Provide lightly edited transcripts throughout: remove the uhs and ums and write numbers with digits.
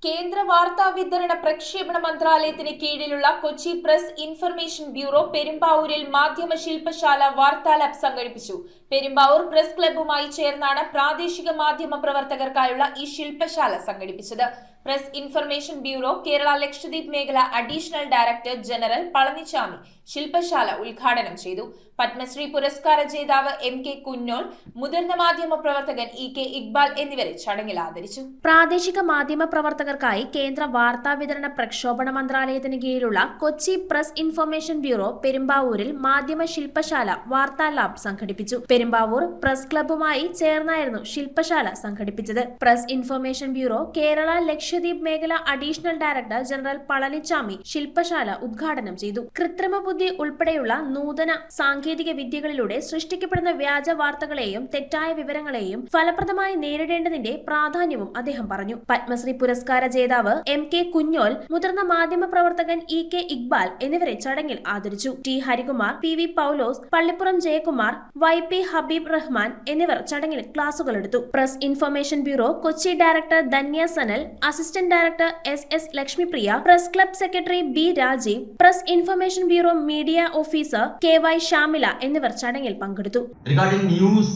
കേന്ദ്ര വാർത്താ വിതരണ പ്രക്ഷേപണ മന്ത്രാലയത്തിന് കീഴിലുള്ള കൊച്ചി പ്രസ് ഇൻഫർമേഷൻ ബ്യൂറോ പെരുമ്പാവൂരിൽ മാധ്യമ ശില്പശാല വാർത്താ ലാബ് സംഘടിപ്പിച്ചു. പെരുമ്പാവൂർ പ്രസ് ക്ലബ്ബുമായി ചേർന്നാണ് പ്രാദേശിക മാധ്യമ പ്രവർത്തകർക്കായുള്ള ഈ ശില്പശാല സംഘടിപ്പിച്ചത്. Press information bureau Kerala Lakshadweep മേഖല അഡീഷണൽ ഡയറക്ടർ ജനറൽ പളനിച്ചാമി ശില്പശാല ഉദ്ഘാടനം ചെയ്തു. പത്മശ്രീ പുരസ്കാര ജേതാവ് MK കുഞ്ഞോൾ, മുതിർന്ന മാധ്യമ പ്രവർത്തകൻ EK ഇക്ബാൽ എന്നിവരെ ചടങ്ങിൽ ആദരിച്ചു. പ്രാദേശിക മാധ്യമ പ്രവർത്തകർക്കായി കേന്ദ്ര വാർത്താ വിതരണ പ്രക്ഷേപണ മന്ത്രാലയത്തിന് കീഴിലുള്ള കൊച്ചി പ്രസ് ഇൻഫർമേഷൻ ബ്യൂറോ പെരുമ്പാവൂരിൽ മാധ്യമ ശില്പശാല വാർത്താ ലാബ് സംഘടിപ്പിച്ചു. പെരുമ്പാവൂർ പ്രസ് ക്ലബ്ബുമായി ചേർന്നായിരുന്നു ശില്പശാല സംഘടിപ്പിച്ചത്. Press information bureau Kerala Lakshadweep മേഖല അഡീഷണൽ ഡയറക്ടർ ജനറൽ പളനിച്ചാമി ശില്പശാല ഉദ്ഘാടനം ചെയ്തു. കൃത്രിമ ബുദ്ധി ഉൾപ്പെടെയുള്ള നൂതന സാങ്കേതിക വിദ്യകളിലൂടെ സൃഷ്ടിക്കപ്പെടുന്ന വ്യാജ വാർത്തകളെയും തെറ്റായ വിവരങ്ങളെയും ഫലപ്രദമായി നേരിടേണ്ടതിന്റെ പ്രാധാന്യവും അദ്ദേഹം പറഞ്ഞു. പത്മശ്രീ പുരസ്കാര ജേതാവ് MK കുഞ്ഞോൽ, മുതിർന്ന മാധ്യമ പ്രവർത്തകൻ EK ഇക്ബാൽ എന്നിവരെ ചടങ്ങിൽ ആദരിച്ചു. T ഹരികുമാർ, PV പൗലോസ്, പള്ളിപ്പുറം ജയകുമാർ, YP ഹബീബ് റഹ്മാൻ എന്നിവർ ചടങ്ങിൽ ക്ലാസുകൾ എടുത്തു. Press information bureau Kochi director Dhanya Sanal, assistant director SS Lakshmipriya, press club secretary B Rajeev, press information bureau media officer KY Shamila എന്നിവർ ചടങ്ങിൽ പങ്കെടുത്തു. Regarding news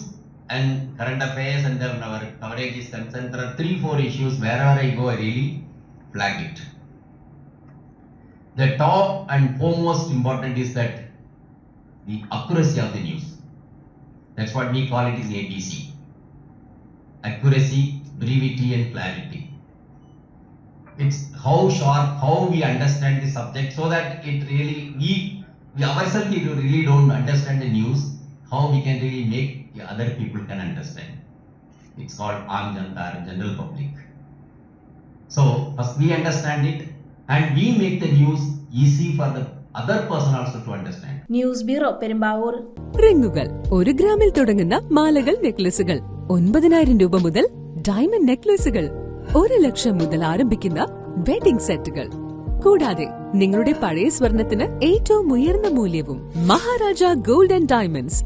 and current affairs and our coverage is concerned, there are 3-4 issues wherever I go I really flag it. The top and foremost important is that the accuracy of the news. That's what we call it is ABC. Accuracy, brevity and clarity. It's how sharp, how we understand the subject, so that it really we ourselves really don't understand the news, how we can really make the other people can understand. It's called Aam Janata, general public. So first we understand it and we make the news easy for the other person also to understand. News bureau Perumbavoor. റിങ്ങുകൾ 1 ഗ്രാമിൽ തുടങ്ങുന്ന മാലകൾ, നെക്ലസുകൾ 9,000 രൂപ മുതൽ diamond നെക്ലസുകൾ 1 ലക്ഷം മുതൽ ആരംഭിക്കുന്ന wedding സെറ്റുകൾ, കൂടാതെ നിങ്ങളുടെ പഴയ സ്വർണത്തിന് ഏറ്റവും ഉയർന്ന മൂല്യവും. Maharaja gold and diamonds,